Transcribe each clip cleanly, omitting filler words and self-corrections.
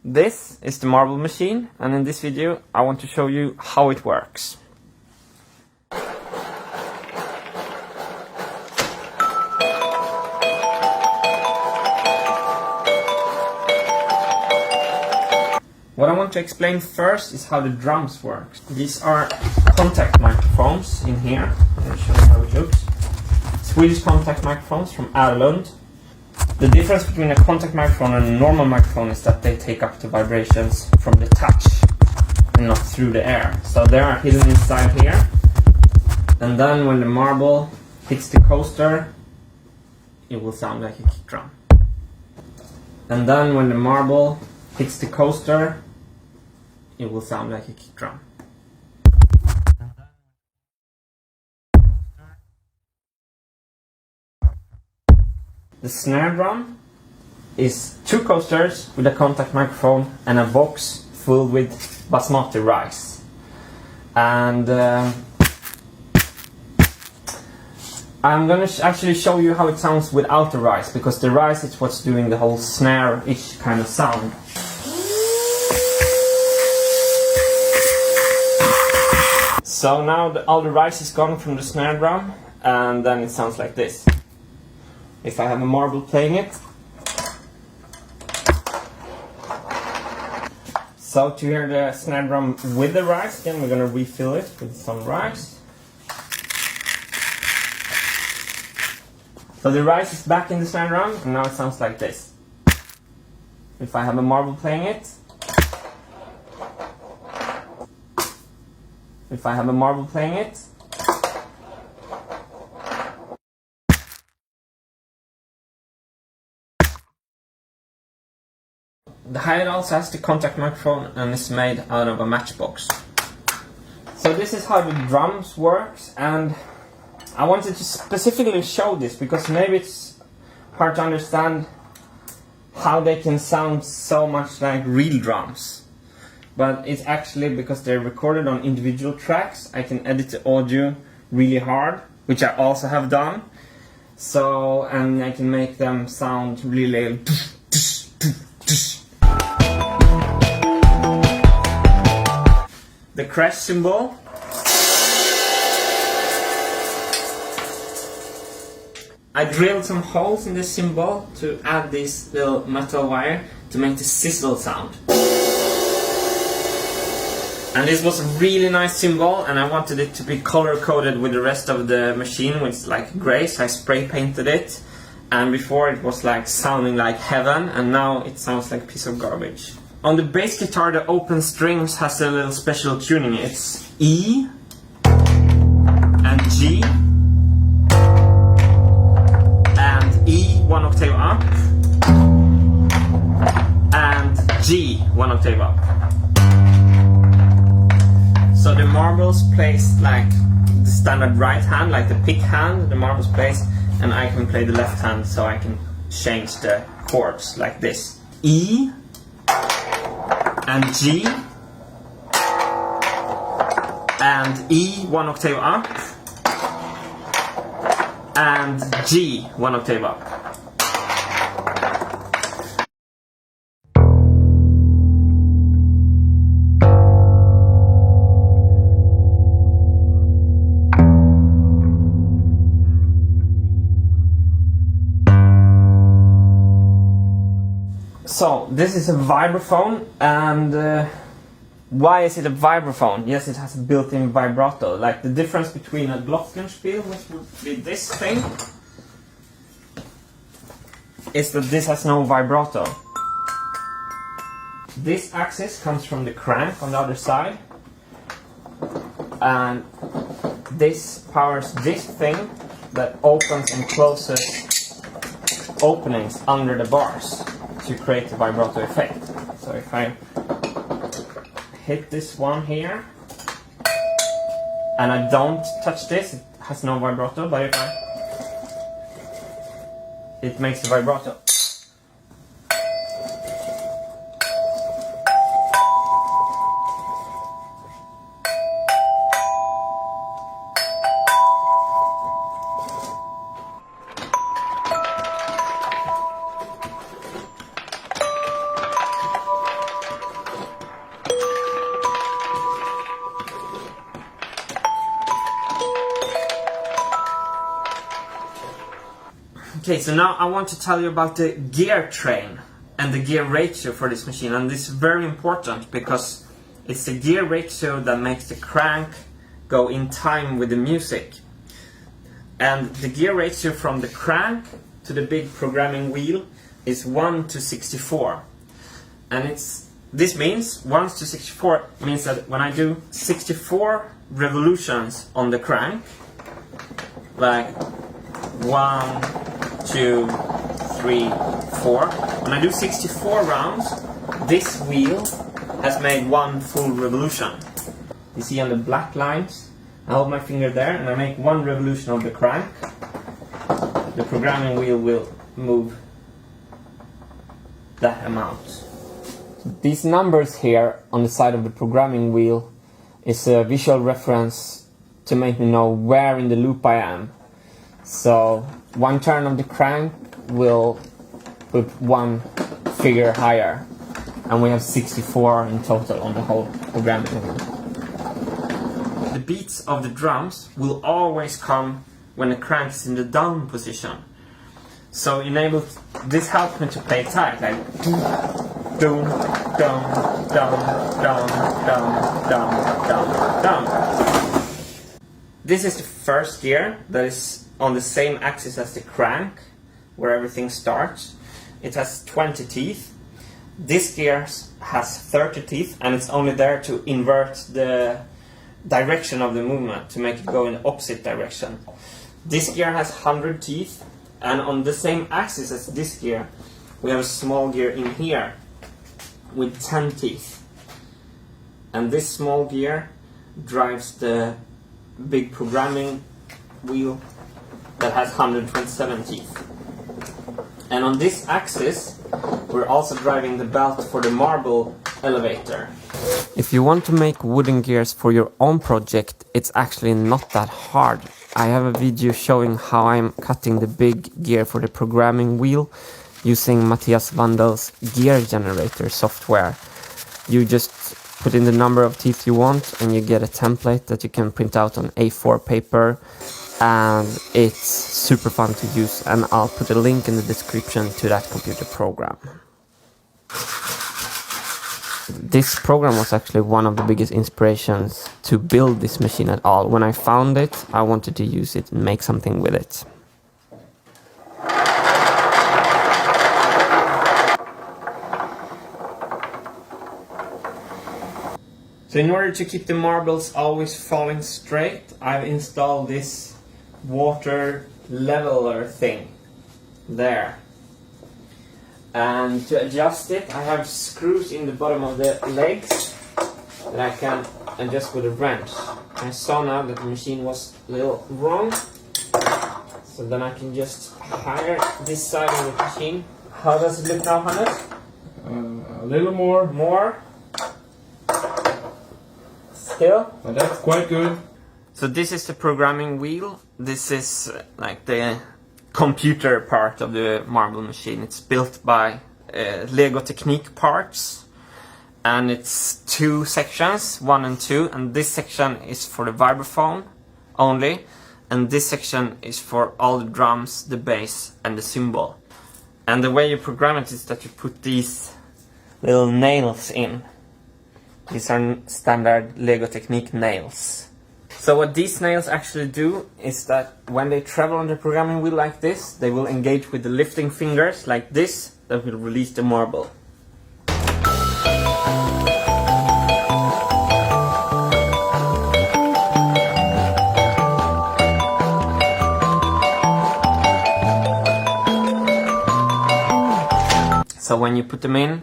This is the Marbl machine, and in this video I want to show you how it works. What I want to explain first is how the drums work. These are contact microphones in here. Let me show you how it looks. Swedish contact microphones from Marbl. The difference between a contact microphone and a normal microphone is that they take up the vibrations from the touch and not through the air. So they are hidden inside here. And then when the Marbl hits the coaster, it will sound like a kick drum. And then when the Marbl hits the coaster, it will sound like a kick drum. The snare drum is 2 coasters with a contact microphone and a box filled with basmati rice. And I'm gonna actually show you how it sounds without the rice, because the rice is what's doing the whole snare-ish kind of sound. So now all the rice is gone from the snare drum, and then it sounds like this. If I have a Marbl playing it. So to hear the snare drum with the rice, then we're gonna refill it with some rice. So the rice is back in the snare drum, and now it sounds like this. If I have a Marbl playing it. If I have a Marbl playing it. The hi-hat also has the contact microphone and is made out of a matchbox. So this is how the drums works, and I wanted to specifically show this because maybe it's hard to understand how they can sound so much like real drums. But it's actually because they're recorded on individual tracks. I can edit the audio really hard, which I also have done. So, and I can make them sound really the crash cymbal. I drilled some holes in the cymbal to add this little metal wire to make the sizzle sound. And this was a really nice cymbal, and I wanted it to be color coded with the rest of the machine, which is like gray, so I spray painted it. And before it was like sounding like heaven, and now it sounds like a piece of garbage. On the bass guitar, the open strings has a little special tuning. It's E and G and E 1 octave up and G 1 octave up. So the Marbl's placed like the standard right hand, like the pick hand, the Marbl's placed, and I can play the left hand, so I can change the chords like this. E and G and E 1 octave up and G 1 octave up. So this is a vibraphone, and why is it a vibraphone? Yes, it has a built-in vibrato. Like the difference between a glockenspiel, which would be this thing, is that this has no vibrato. This axis comes from the crank on the other side, and this powers this thing that opens and closes openings under the bars to create a vibrato effect. So if I hit this one here and I don't touch this, it has no vibrato, but if it makes a vibrato. Okay, so now I want to tell you about the gear train and the gear ratio for this machine, and this is very important because it's the gear ratio that makes the crank go in time with the music. And the gear ratio from the crank to the big programming wheel is 1 to 64. And this means 1 to 64 means that when I do 64 revolutions on the crank, like 1, 2, 3, 4, when I do 64 rounds, this wheel has made 1 full revolution. You see on the black lines, I hold my finger there and I make 1 revolution of the crank. The programming wheel will move that amount. These numbers here on the side of the programming wheel is a visual reference to make me know where in the loop I am. So 1 turn of the crank will put 1 figure higher, and we have 64 in total on the whole programming wheel. The beats of the drums will always come when the crank is in the down position. So this helps me to play tight, like down, down, down, down, down, down, down, down. This is the first gear that is on the same axis as the crank, where everything starts. It has 20 teeth. This gear has 30 teeth, and it's only there to invert the direction of the movement, to make it go in the opposite direction. This gear has 100 teeth, and on the same axis as this gear, we have a small gear in here with 10 teeth. And this small gear drives the big programming wheel that has 127 teeth. And on this axis, we're also driving the belt for the Marbl elevator. If you want to make wooden gears for your own project, it's actually not that hard. I have a video showing how I'm cutting the big gear for the programming wheel using Matthias Wandel's gear generator software. You just put in the number of teeth you want and you get a template that you can print out on A4 paper, and it's super fun to use, and I'll put a link in the description to that computer program. This program was actually one of the biggest inspirations to build this machine at all. When I found it, I wanted to use it and make something with it. So in order to keep the marbles always falling straight, I've installed this water leveler thing there. And to adjust it, I have screws in the bottom of the legs that I can adjust with a wrench. I saw now that the machine was a little wrong, so then I can just higher this side of the machine. How does it look now, Hannes? A little more. More? Still? But that's quite good. So this is the programming wheel. This is like the computer part of the Marbl machine. It's built by Lego Technique parts, and it's 2 sections, 1 and 2, and this section is for the vibraphone only, and this section is for all the drums, the bass and the cymbal. And the way you program it is that you put these little nails in. These are standard Lego Technique nails. So what these nails actually do is that when they travel on the programming wheel like this, they will engage with the lifting fingers like this, that will release the marble. So when you put them in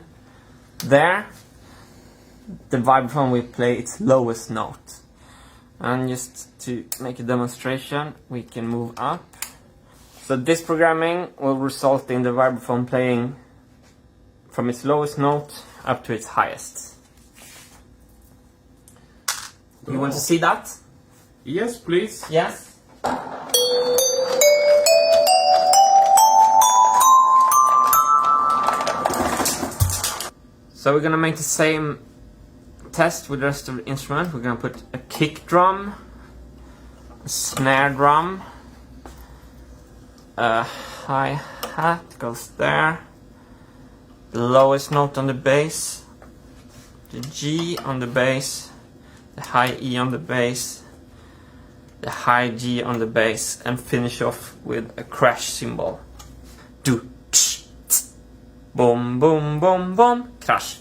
there, the vibraphone will play its lowest note. And just to make a demonstration, we can move up. So this programming will result in the vibraphone playing from its lowest note up to its highest. You want to see that? Yes, please. Yes. So we're gonna make the same test with the rest of the instrument. We're gonna put a kick drum, a snare drum, a hi-hat goes there. The lowest note on the bass, the G on the bass, the high E on the bass, the high G on the bass, and finish off with a crash cymbal. Do tch, tch, boom boom boom boom, crash.